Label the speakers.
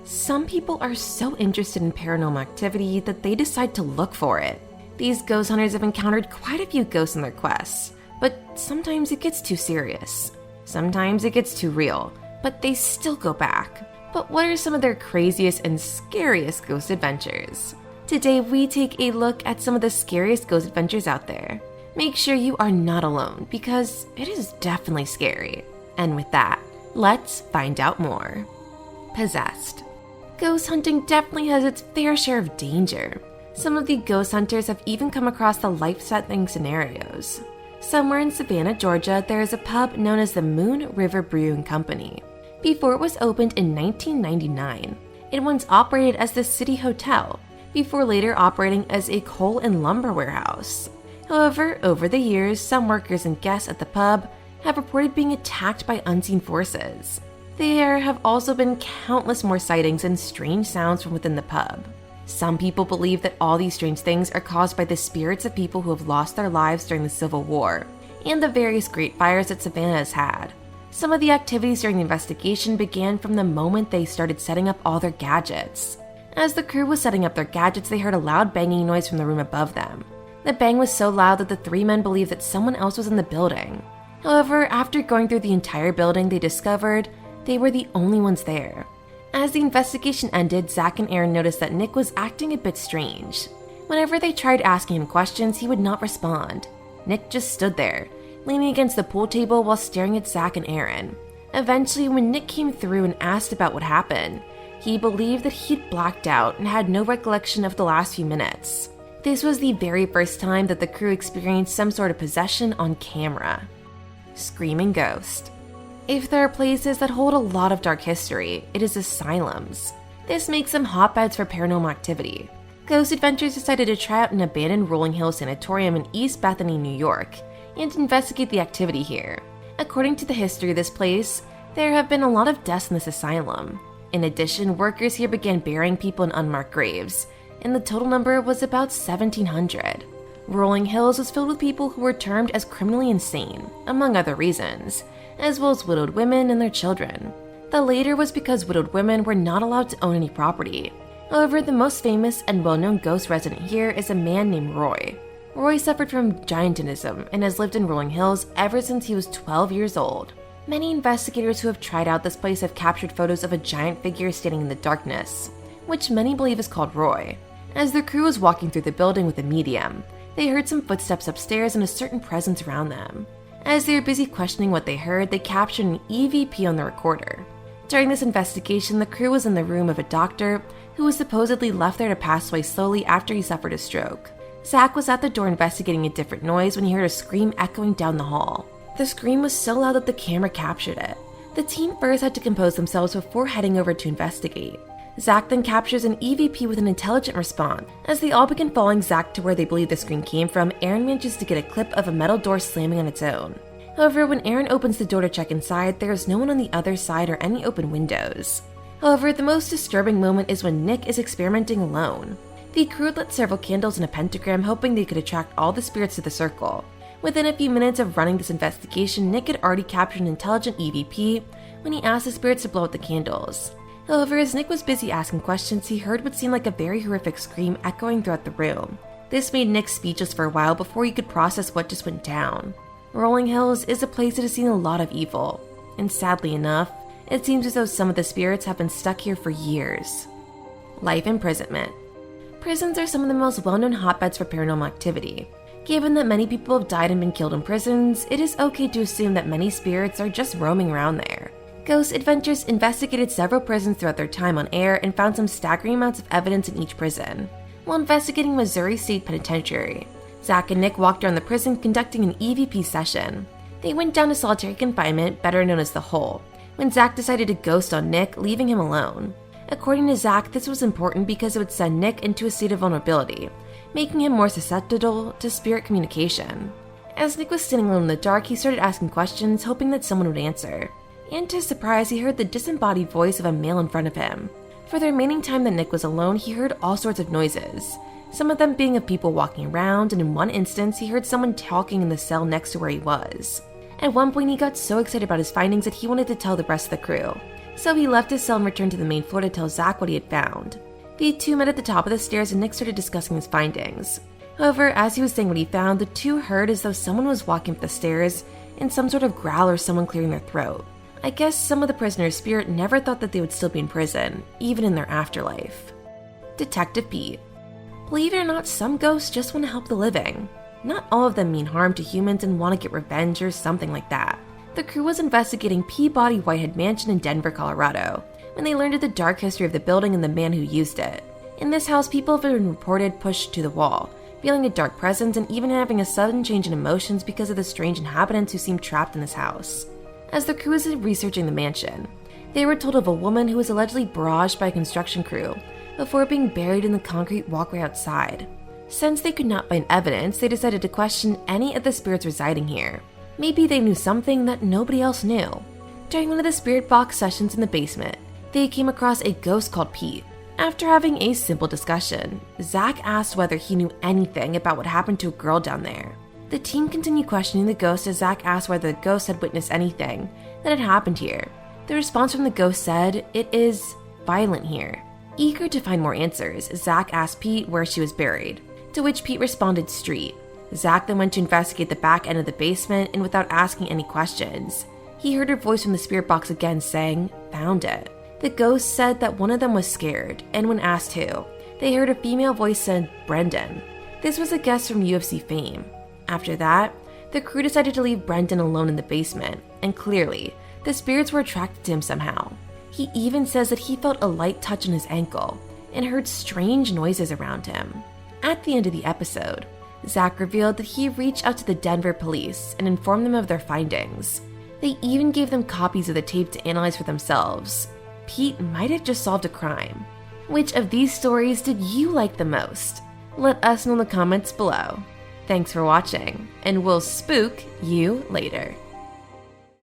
Speaker 1: Some people are so interested in paranormal activity that they decide to look for it. These ghost hunters have encountered quite a few ghosts in their quests, but sometimes it gets too serious. Sometimes it gets too real, but they still go back. But what are some of their craziest and scariest ghost adventures? Today we take a look at some of the scariest ghost adventures out there. Make sure you are not alone because it is definitely scary. And with that, let's find out more. Possessed. Ghost hunting definitely has its fair share of danger. Some of the ghost hunters have even come across the life-threatening scenarios. Somewhere in Savannah, Georgia, there is a pub known as the Moon River Brewing Company. Before it was opened in 1999, it once operated as the City Hotel, before later operating as a coal and lumber warehouse. However, over the years, some workers and guests at the pub have reported being attacked by unseen forces. There have also been countless more sightings and strange sounds from within the pub. Some people believe that all these strange things are caused by the spirits of people who have lost their lives during the Civil War and the various great fires that Savannah has had. Some of the activities during the investigation began from the moment they started setting up all their gadgets. As the crew was setting up their gadgets, they heard a loud banging noise from the room above them. The bang was so loud that the three men believed that someone else was in the building. However, after going through the entire building, they discovered they were the only ones there. As the investigation ended, Zach and Aaron noticed that Nick was acting a bit strange. Whenever they tried asking him questions, he would not respond. Nick just stood there, leaning against the pool table while staring at Zach and Aaron. Eventually, when Nick came through and asked about what happened, he believed that he'd blacked out and had no recollection of the last few minutes. This was the very first time that the crew experienced some sort of possession on camera. Screaming ghost. If there are places that hold a lot of dark history, it is asylums. This makes them hotbeds for paranormal activity. Ghost Adventures decided to try out an abandoned Rolling Hills sanatorium in East Bethany, New York, and investigate the activity here. According to the history of this place, there have been a lot of deaths in this asylum. In addition, workers here began burying people in unmarked graves, and the total number was about 1,700. Rolling Hills was filled with people who were termed as criminally insane, among other reasons, as well as widowed women and their children. The later was because widowed women were not allowed to own any property. However, the most famous and well-known ghost resident here is a man named Roy. Roy suffered from giantism and has lived in Rolling Hills ever since he was 12 years old. Many investigators who have tried out this place have captured photos of a giant figure standing in the darkness, which many believe is called Roy. As their crew was walking through the building with a medium, they heard some footsteps upstairs and a certain presence around them. As they were busy questioning what they heard, they captured an EVP on the recorder. During this investigation, the crew was in the room of a doctor who was supposedly left there to pass away slowly after he suffered a stroke. Zach was at the door investigating a different noise when he heard a scream echoing down the hall. The scream was so loud that the camera captured it. The team first had to compose themselves before heading over to investigate. Zach then captures an EVP with an intelligent response. As they all begin following Zach to where they believe the scream came from, Aaron manages to get a clip of a metal door slamming on its own. However, when Aaron opens the door to check inside, there is no one on the other side or any open windows. However, the most disturbing moment is when Nick is experimenting alone. The crew lit several candles and a pentagram, hoping they could attract all the spirits to the circle. Within a few minutes of running this investigation, Nick had already captured an intelligent EVP when he asked the spirits to blow out the candles. However, as Nick was busy asking questions, he heard what seemed like a very horrific scream echoing throughout the room. This made Nick speechless for a while before he could process what just went down. Rolling Hills is a place that has seen a lot of evil, and sadly enough, it seems as though some of the spirits have been stuck here for years. Life imprisonment. Prisons are some of the most well-known hotbeds for paranormal activity. Given that many people have died and been killed in prisons, it is okay to assume that many spirits are just roaming around there. Ghost Adventures investigated several prisons throughout their time on air and found some staggering amounts of evidence in each prison. While investigating Missouri State Penitentiary, Zach and Nick walked around the prison conducting an EVP session. They went down to solitary confinement, better known as the Hole, when Zach decided to ghost on Nick, leaving him alone. According to Zach, this was important because it would send Nick into a state of vulnerability, making him more susceptible to spirit communication. As Nick was standing alone in the dark, he started asking questions, hoping that someone would answer. And to his surprise, he heard the disembodied voice of a male in front of him. For the remaining time that Nick was alone, he heard all sorts of noises, some of them being of people walking around, and in one instance, he heard someone talking in the cell next to where he was. At one point, he got so excited about his findings that he wanted to tell the rest of the crew. So he left his cell and returned to the main floor to tell Zach what he had found. The two met at the top of the stairs and Nick started discussing his findings. However, as he was saying what he found, the two heard as though someone was walking up the stairs in some sort of growl or someone clearing their throat. I guess some of the prisoner's spirit never thought that they would still be in prison, even in their afterlife. Detective Pete. Believe it or not, some ghosts just want to help the living. Not all of them mean harm to humans and want to get revenge or something like that. The crew was investigating Peabody Whitehead Mansion in Denver, Colorado, when they learned of the dark history of the building and the man who used it. In this house, people have been reported pushed to the wall, feeling a dark presence and even having a sudden change in emotions because of the strange inhabitants who seemed trapped in this house. As the crew was researching the mansion, they were told of a woman who was allegedly barraged by a construction crew before being buried in the concrete walkway outside. Since they could not find evidence, they decided to question any of the spirits residing here. Maybe they knew something that nobody else knew. During one of the spirit box sessions in the basement, they came across a ghost called Pete. After having a simple discussion, Zach asked whether he knew anything about what happened to a girl down there. The team continued questioning the ghost as Zach asked whether the ghost had witnessed anything that had happened here. The response from the ghost said, "It is violent here." Eager to find more answers, Zach asked Pete where she was buried, to which Pete responded, "Street." Zach then went to investigate the back end of the basement, and without asking any questions, he heard her voice from the spirit box again saying, "Found it." The ghost said that one of them was scared, and when asked who, they heard a female voice said, "Brendan." This was a guest from UFC fame. After that, the crew decided to leave Brendan alone in the basement, and clearly, the spirits were attracted to him somehow. He even says that he felt a light touch on his ankle and heard strange noises around him. At the end of the episode, Zach revealed that he reached out to the Denver police and informed them of their findings. They even gave them copies of the tape to analyze for themselves. Pete might have just solved a crime. Which of these stories did you like the most? Let us know in the comments below. Thanks for watching, and we'll spook you later.